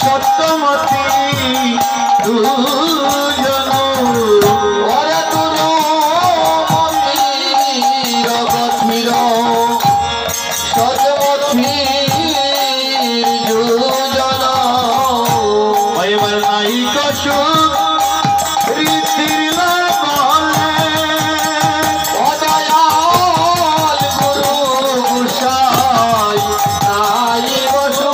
সত্যমতী দুজন ওরে দুরু মন্দির গথির সত্যমতী দুজন এবার নাই কসু রীতির বলে অদয়াল গুরু গোসাই নাই বসু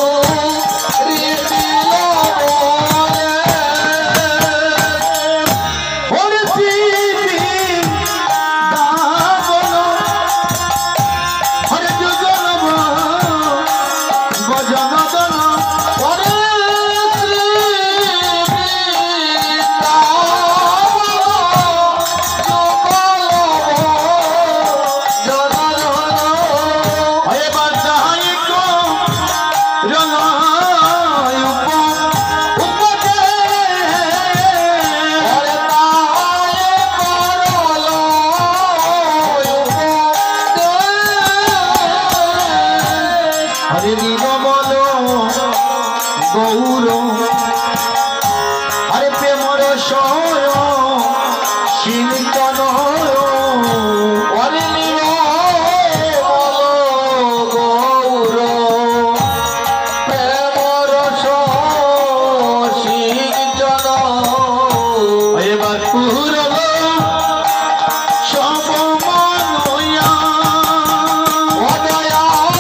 গৌর আরে প্রেমর সয় শিলতন গৌর প্রেমর শিলতন এবার পুরব সব মনয়া অদয়াল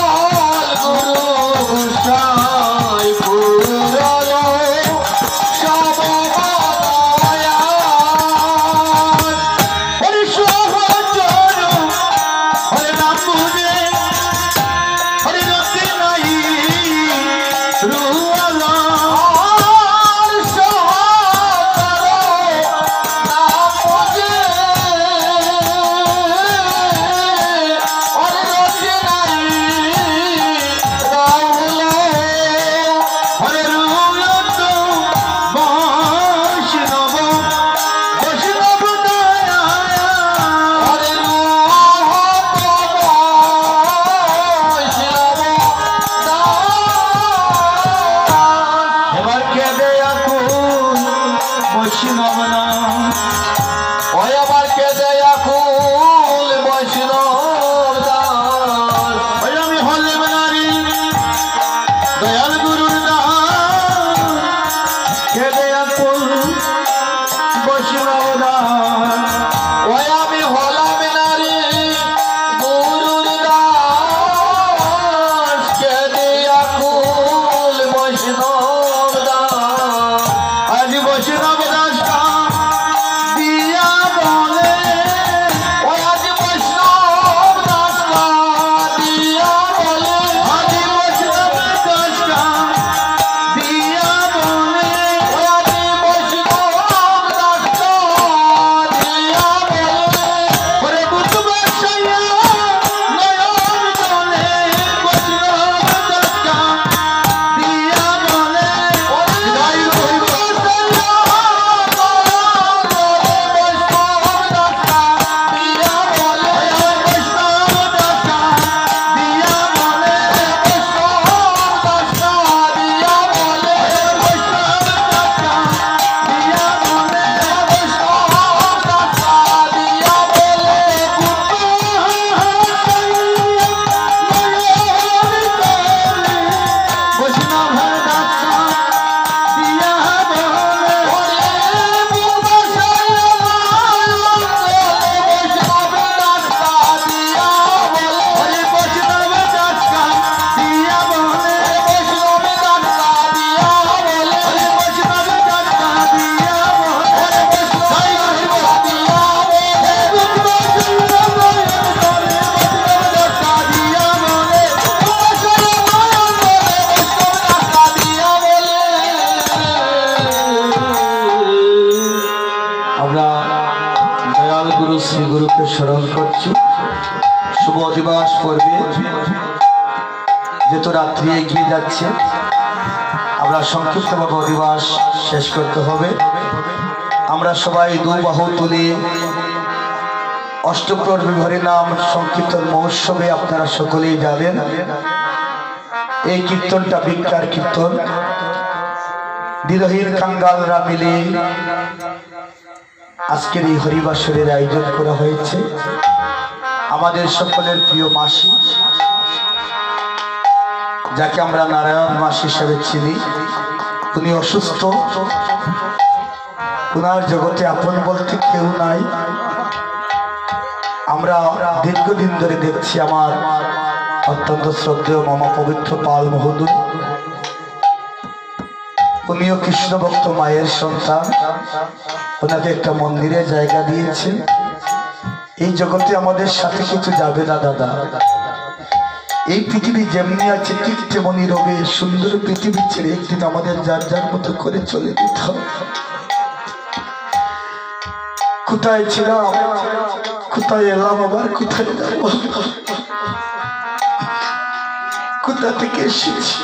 গুরু গোসাই শ্রী গুরুকে স্মরণ করছি। শুভ দিবস পর্বে যেহেতু রাত্রি এগিয়ে যাচ্ছে, আমরা সংক্ষিপ্তভাবে দিবস শেষ করতে হবে। আমরা সবাই দু বাহু তুলে অষ্টপ্রহর হরিনাম সংকীর্তন মহোৎসবে আপনারা সকলেই যাবেন। এই কীর্তনটা বিজ্ঞার কীর্তন। বিরহীন কাঙ্গালরা মিলে আজকের এই হরিবাসরের আয়োজন করা হয়েছে। আমাদের সকলের প্রিয় মাসি, যাকে আমরা নারায়ণ মাস হিসেবে চিনি, উনি অসুস্থ। উনার জগতে আপন বলতে কেউ নাই। আমরা দীর্ঘদিন ধরে দেখছি আমার অত্যন্ত শ্রদ্ধেয় মামা পবিত্র পাল মহোদয়, উনিও কৃষ্ণ ভক্ত মায়ের সন্তান। ওনাকে একটা মন্দিরে জায়গা দিয়েছে। এই জগতে আমাদের সাথে কিছু যাবে না দাদা। এই পৃথিবী যেমনি আছে ঠিক তেমনি রবে। সুন্দর পৃথিবী ছেড়ে একদিন আমাদের যার যার মতো করে চলে যেতে হবে। কোথায় ছিলাম, কোথায় এলাম, আবার কোথায় যাব, কোথা থেকে এসেছি,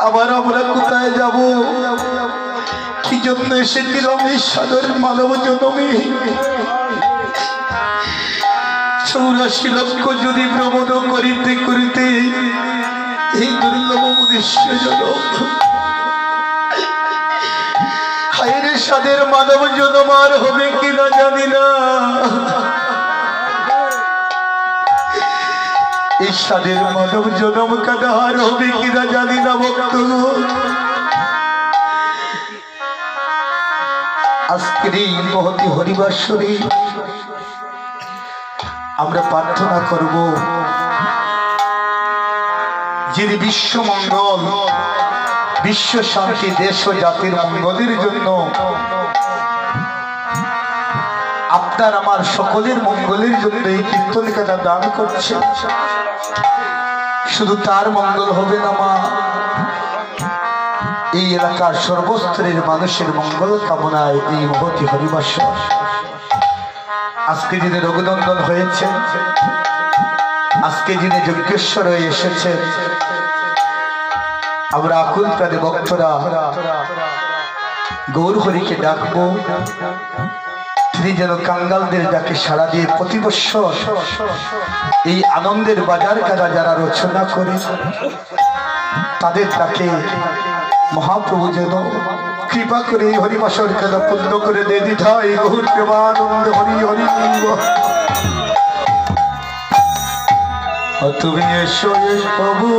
আবার আমরা কোথায় যাব, কি জন্য এসেছিলাম এই সাধারণ মানব জন্মে। 84 লক্ষ যদি ভ্রমণ করিতে করিতে এই দুর্লভ উদ্দেশ্য জনম, হায়রে সাদের মানব জন্ম আর হবে কিনা জানি না। এই সাদের মানব জন্ম কাদা আর হবে কিনা জানি না। ভক্ত, আজকের এই মহতি হরিবাসরে আমরা প্রার্থনা করব, যিনি বিশ্ব মঙ্গল, বিশ্ব শান্তি, দেশ ও জাতির মঙ্গলের জন্য, আপনার আমার সকলের মঙ্গলের জন্য এই কীর্তনিকাটা দান করছে। শুধু তার মঙ্গল হবে না মা, এই এলাকার সর্বস্তরের মানুষের মঙ্গল কামনায় এই মহতি হরিবাসর আজকে যিনি রঘুনন্দন হয়েছে, আজকে যিনি যজ্ঞেশ্বর হয়ে এসেছেন, আমরা আকুল প্রাণী ভক্তরা গৌর হরিকে ডাকবো। তিনি যেন কাঙ্গালদের যাকে সাড়া দিয়ে প্রতি বৎসর এই আনন্দের বাজার কাজা যারা রচনা করে তাদের তাকে মহাপ্রভু যেন কৃপা করে এই হরিবাসর কাজা পূর্ণ করে দে দিধাই গৌর প্রেমানন্দ হরি হরি। তুমি এসো প্রভু।